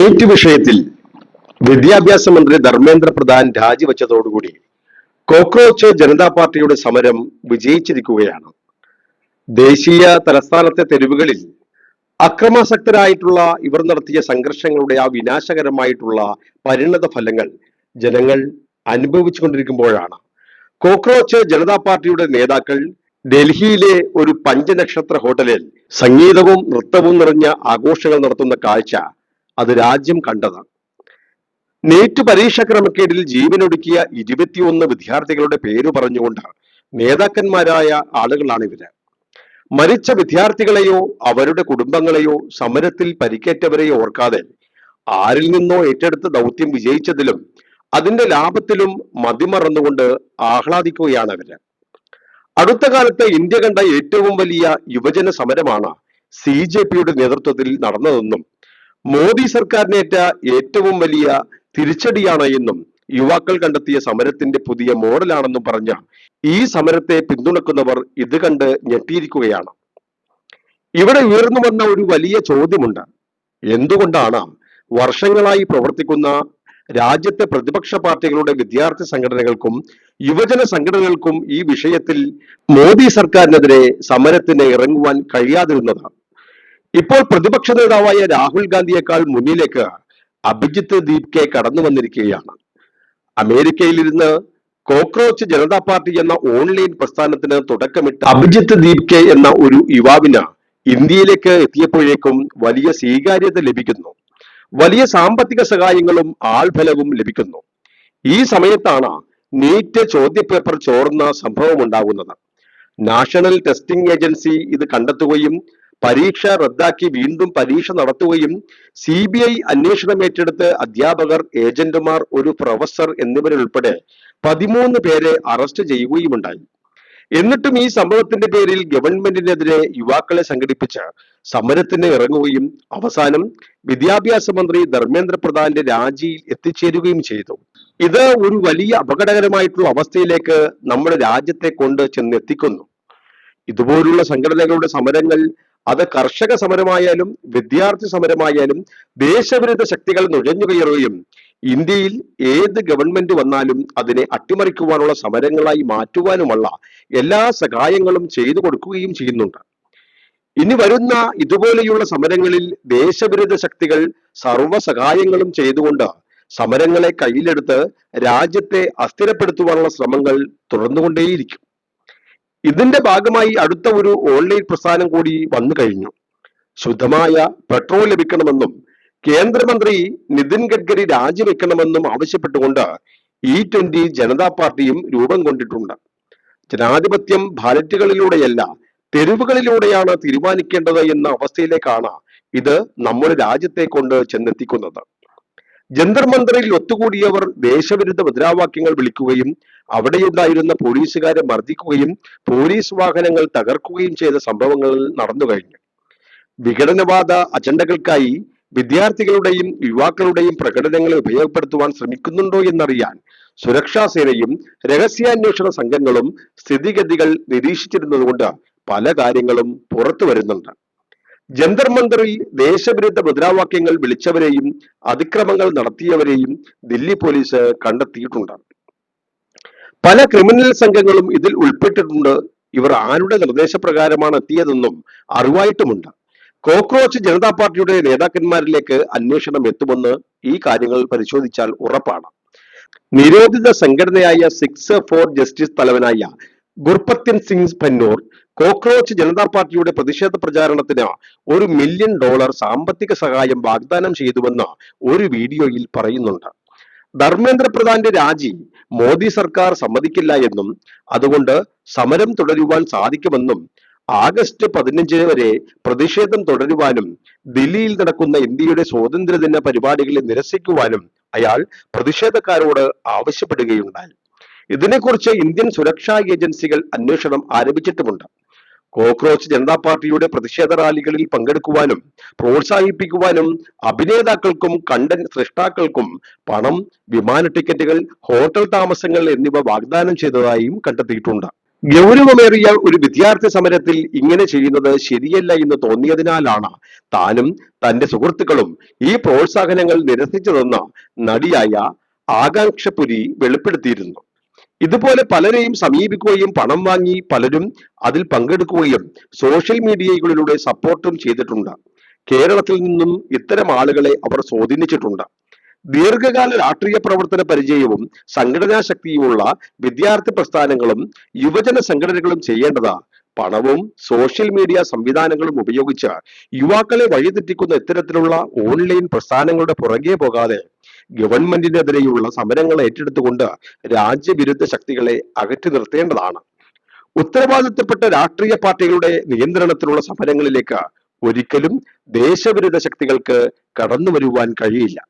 NEET വിഷയത്തിൽ വിദ്യാഭ്യാസ മന്ത്രി ധർമ്മേന്ദ്ര പ്രധാൻ രാജിവെച്ചതോടുകൂടി കോക്രോച്ച് ജനതാ പാർട്ടിയുടെ സമരം വിജയിച്ചിരിക്കുകയാണ്. ദേശീയ തലസ്ഥാനത്തെ തെരുവുകളിൽ അക്രമാസക്തരായിട്ടുള്ള ഇവർ നടത്തിയ സംഘർഷങ്ങളുടെ ആ വിനാശകരമായിട്ടുള്ള പരിണത ഫലങ്ങൾ ജനങ്ങൾ അനുഭവിച്ചുകൊണ്ടിരിക്കുമ്പോഴാണ് കോക്രോച്ച് ജനതാ പാർട്ടിയുടെ നേതാക്കൾ ഡൽഹിയിലെ ഒരു പഞ്ചനക്ഷത്ര ഹോട്ടലിൽ സംഗീതവും നൃത്തവും നിറഞ്ഞ ആഘോഷങ്ങൾ നടത്തുന്ന കാഴ്ച അത് രാജ്യം കണ്ടത്. നീറ്റ് പരീക്ഷ ക്രമക്കേടിൽ ജീവനൊടുക്കിയ 21 വിദ്യാർത്ഥികളുടെ പേര് പറഞ്ഞുകൊണ്ട് നേതാക്കന്മാരായ ആളുകളാണ് ഇവര്. മരിച്ച വിദ്യാർത്ഥികളെയോ അവരുടെ കുടുംബങ്ങളെയോ സമരത്തിൽ പരിക്കേറ്റവരെയോ ഓർക്കാതെ ആരിൽ നിന്നോ ഏറ്റെടുത്ത ദൗത്യം വിജയിച്ചതിലും അതിന്റെ ലാഭത്തിലും മതിമറന്നുകൊണ്ട് ആഹ്ലാദിക്കുകയാണ് അവര്. അടുത്ത കാലത്ത് ഇന്ത്യ കണ്ട ഏറ്റവും വലിയ യുവജന സമരമാണ് CJPയുടെ നേതൃത്വത്തിൽ നടന്നതെന്നും മോദി സർക്കാരിനേറ്റ ഏറ്റവും വലിയ തിരിച്ചടിയാണ് എന്നും യുവാക്കൾ കണ്ടെത്തിയ സമരത്തിന്റെ പുതിയ മോഡലാണെന്നും പറഞ്ഞ ഈ സമരത്തെ പിന്തുണക്കുന്നവർ ഇത് കണ്ട് ഞെട്ടിയിരിക്കുകയാണ്. ഇവിടെ ഉയർന്നു വന്ന ഒരു വലിയ ചോദ്യമുണ്ട്. എന്തുകൊണ്ടാണ് വർഷങ്ങളായി പ്രവർത്തിക്കുന്ന രാജ്യത്തെ പ്രതിപക്ഷ പാർട്ടികളുടെ വിദ്യാർത്ഥി സംഘടനകൾക്കും യുവജന സംഘടനകൾക്കും ഈ വിഷയത്തിൽ മോദി സർക്കാരിനെതിരെ സമരത്തിന് ഇറങ്ങുവാൻ കഴിയാതിരുന്നത്? ഇപ്പോൾ പ്രതിപക്ഷ നേതാവായ രാഹുൽ ഗാന്ധിയേക്കാൾ മുന്നിലേക്ക് അഭിജിത്ത് ദീപ്കെ കടന്നു വന്നിരിക്കുകയാണ്. അമേരിക്കയിലിരുന്ന് കോക്രോച്ച് ജനതാ പാർട്ടി എന്ന ഓൺലൈൻ പ്രസ്ഥാനത്തിന് തുടക്കമിട്ട അഭിജിത്ത് ദീപ്കെ എന്ന ഒരു യുവാവിന് ഇന്ത്യയിലേക്ക് എത്തിയപ്പോഴേക്കും വലിയ സ്വീകാര്യത ലഭിക്കുന്നു, വലിയ സാമ്പത്തിക സഹായങ്ങളും ആൾഫലവും ലഭിക്കുന്നു. ഈ സമയത്താണ് നീറ്റ് ചോദ്യപേപ്പർ ചോർന്ന സംഭവം ഉണ്ടാകുന്നത്. നാഷണൽ ടെസ്റ്റിംഗ് ഏജൻസി ഇത് കണ്ടെത്തുകയും പരീക്ഷ റദ്ദാക്കി വീണ്ടും പരീക്ഷ നടത്തുകയും CBI അന്വേഷണം ഏറ്റെടുത്ത് അധ്യാപകർ, ഏജന്റുമാർ, ഒരു പ്രൊഫസർ എന്നിവരുൾപ്പെടെ 13 പേരെ അറസ്റ്റ് ചെയ്യുകയുമുണ്ടായി. എന്നിട്ടും ഈ സംഭവത്തിന്റെ പേരിൽ ഗവൺമെന്റിനെതിരെ യുവാക്കളെ സംഘടിപ്പിച്ച് സമരത്തിന് ഇറങ്ങുകയും അവസാനം വിദ്യാഭ്യാസ മന്ത്രി ധർമ്മേന്ദ്ര പ്രധാന്റെ രാജിയിൽ എത്തിച്ചേരുകയും ചെയ്തു. ഇത് ഒരു വലിയ അപകടകരമായിട്ടുള്ള അവസ്ഥയിലേക്ക് നമ്മുടെ രാജ്യത്തെ കൊണ്ട് ചെന്നെത്തിക്കുന്നു. ഇതുപോലുള്ള സംഘടനകളുടെ സമരങ്ങൾ, അത് കർഷക സമരമായാലും വിദ്യാർത്ഥി സമരമായാലും, ദേശവിരുദ്ധ ശക്തികൾ നുഴഞ്ഞു കയറുകയും ഇന്ത്യയിൽ ഏത് ഗവൺമെന്റ് വന്നാലും അതിനെ അട്ടിമറിക്കുവാനുള്ള സമരങ്ങളായി മാറ്റുവാനുമുള്ള എല്ലാ സഹായങ്ങളും ചെയ്തു കൊടുക്കുകയും ചെയ്യുന്നുണ്ട്. ഇനി വരുന്ന ഇതുപോലെയുള്ള സമരങ്ങളിൽ ദേശവിരുദ്ധ ശക്തികൾ സർവ്വ സഹായങ്ങളും ചെയ്തുകൊണ്ട് സമരങ്ങളെ കയ്യിലെടുത്ത് രാജ്യത്തെ അസ്ഥിരപ്പെടുത്തുവാനുള്ള ശ്രമങ്ങൾ തുടർന്നുകൊണ്ടേയിരിക്കും. ഇതിന്റെ ഭാഗമായി അടുത്ത ഒരു ഓൺലൈൻ പ്രസ്ഥാനം കൂടി വന്നു കഴിഞ്ഞു. ശുദ്ധമായ പെട്രോൾ ലഭിക്കണമെന്നും കേന്ദ്രമന്ത്രി നിതിൻ ഗഡ്കരി രാജിവെക്കണമെന്നും ആവശ്യപ്പെട്ടുകൊണ്ട് E20 ജനതാ പാർട്ടിയും രൂപം കൊണ്ടിട്ടുണ്ട്. ജനാധിപത്യം ബാലറ്റുകളിലൂടെയല്ല, തെരുവുകളിലൂടെയാണ് തീരുമാനിക്കേണ്ടത് എന്ന അവസ്ഥയിലേക്കാണ് ഇത് നമ്മുടെ രാജ്യത്തെ കൊണ്ട് ചെന്നെത്തിക്കുന്നത്. ജന്തർ മന്ദറിൽ ഒത്തുകൂടിയവർ ദേശവിരുദ്ധ മുദ്രാവാക്യങ്ങൾ വിളിക്കുകയും അവിടെയുണ്ടായിരുന്ന പോലീസുകാരെ മർദ്ദിക്കുകയും പോലീസ് വാഹനങ്ങൾ തകർക്കുകയും ചെയ്ത സംഭവങ്ങൾ നടന്നു കഴിഞ്ഞു. വിഘടനവാദ അജണ്ടകൾക്കായി വിദ്യാർത്ഥികളുടെയും യുവാക്കളുടെയും പ്രകടനങ്ങളെ ഉപയോഗപ്പെടുത്തുവാൻ ശ്രമിക്കുന്നുണ്ടോ എന്നറിയാൻ സുരക്ഷാ സേനയും രഹസ്യാന്വേഷണ സംഘങ്ങളും സ്ഥിതിഗതികൾ നിരീക്ഷിച്ചിരുന്നതുകൊണ്ട് പല കാര്യങ്ങളും പുറത്തു വരുന്നുണ്ട്. ജന്തർ മന്ദറിൽ ദേശവിരുദ്ധ മുദ്രാവാക്യങ്ങൾ വിളിച്ചവരെയും അതിക്രമങ്ങൾ നടത്തിയവരെയും ദില്ലി പോലീസ് കണ്ടെത്തിയിട്ടുണ്ട്. പല ക്രിമിനൽ സംഘങ്ങളും ഇതിൽ ഉൾപ്പെട്ടിട്ടുണ്ട്. ഇവർ ആരുടെ നിർദ്ദേശപ്രകാരമാണ് എത്തിയതെന്നും അറിവായിട്ടുമുണ്ട്. കോക്രോച്ച് ജനതാ പാർട്ടിയുടെ നേതാക്കന്മാരിലേക്ക് അന്വേഷണം എത്തുമെന്ന് ഈ കാര്യങ്ങൾ പരിശോധിച്ചാൽ ഉറപ്പാണ്. നിരോധിത സംഘടനയായ സിക്സ് ഫോർ ജസ്റ്റിസ് തലവനായ ഗുർപത്യൻ സിംഗ് പന്നൂർ കോക്രോച്ച് ജനതാ പാർട്ടിയുടെ പ്രതിഷേധ പ്രചാരണത്തിന് $1 മില്യൺ സാമ്പത്തിക സഹായം വാഗ്ദാനം ചെയ്തുവെന്ന് ഒരു വീഡിയോയിൽ പറയുന്നുണ്ട്. ധർമ്മേന്ദ്ര പ്രധാന്റെ രാജി മോദി സർക്കാർ സമ്മതിക്കില്ല എന്നും അതുകൊണ്ട് സമരം തുടരുവാൻ സാധിക്കുമെന്നും ആഗസ്റ്റ് 15 വരെ പ്രതിഷേധം തുടരുവാനും ദില്ലിയിൽ നടക്കുന്ന ഇന്ത്യയുടെ സ്വാതന്ത്ര്യദിന പരിപാടികളെ നിരസിക്കുവാനും അയാൾ പ്രതിഷേധക്കാരോട് ആവശ്യപ്പെടുകയുണ്ടായി. ഇതിനെക്കുറിച്ച് ഇന്ത്യൻ സുരക്ഷാ ഏജൻസികൾ അന്വേഷണം ആരംഭിച്ചിട്ടുമുണ്ട്. കോക്രോച്ച് ജനതാ പാർട്ടിയുടെ പ്രതിഷേധ റാലികളിൽ പങ്കെടുക്കുവാനും പ്രോത്സാഹിപ്പിക്കുവാനും അഭിനേതാക്കൾക്കും കണ്ടന്റ് സൃഷ്ടാക്കൾക്കും പണം, വിമാന ടിക്കറ്റുകൾ, ഹോട്ടൽ താമസങ്ങൾ എന്നിവ വാഗ്ദാനം ചെയ്തതായും കണ്ടെത്തിയിട്ടുണ്ട്. ഗൗരവമേറിയ ഒരു വിദ്യാർത്ഥി സമരത്തിൽ ഇങ്ങനെ ചെയ്യുന്നത് ശരിയല്ല എന്ന് തോന്നിയതിനാലാണ് താനും തന്റെ സുഹൃത്തുക്കളും ഈ പ്രോത്സാഹനങ്ങൾ നിരസിച്ചതെന്ന് നടിയായ ആകാംക്ഷപുരി വെളിപ്പെടുത്തിയിരുന്നു. ഇതുപോലെ പലരെയും സമീപിക്കുകയും പണം വാങ്ങി പലരും അതിൽ പങ്കെടുക്കുകയും സോഷ്യൽ മീഡിയകളിലൂടെ സപ്പോർട്ടും ചെയ്തിട്ടുണ്ട്. കേരളത്തിൽ നിന്നും ഇത്തരം ആളുകളെ അവർ സ്വാധീനിച്ചിട്ടുണ്ട്. ദീർഘകാല രാഷ്ട്രീയ പ്രവർത്തന പരിചയവും സംഘടനാ ശക്തിയുമുള്ള വിദ്യാർത്ഥി പ്രസ്ഥാനങ്ങളും യുവജന സംഘടനകളും ചെയ്യേണ്ടത് പണവും സോഷ്യൽ മീഡിയ സംവിധാനങ്ങളും ഉപയോഗിച്ച് യുവാക്കളെ വഴിതെറ്റിക്കുന്ന ഇത്തരത്തിലുള്ള ഓൺലൈൻ പ്രസ്ഥാനങ്ങളുടെ പുറകെ പോകാതെ ഗവൺമെന്റിനെതിരെയുള്ള സമരങ്ങൾ ഏറ്റെടുത്തുകൊണ്ട് രാജ്യവിരുദ്ധ ശക്തികളെ അകറ്റി നിർത്തേണ്ടതാണ്. ഉത്തരവാദിത്തപ്പെട്ട രാഷ്ട്രീയ പാർട്ടികളുടെ നിയന്ത്രണത്തിലുള്ള സമരങ്ങളിലേക്ക് ഒരിക്കലും ദേശവിരുദ്ധ ശക്തികൾക്ക് കടന്നു വരുവാൻ കഴിയില്ല.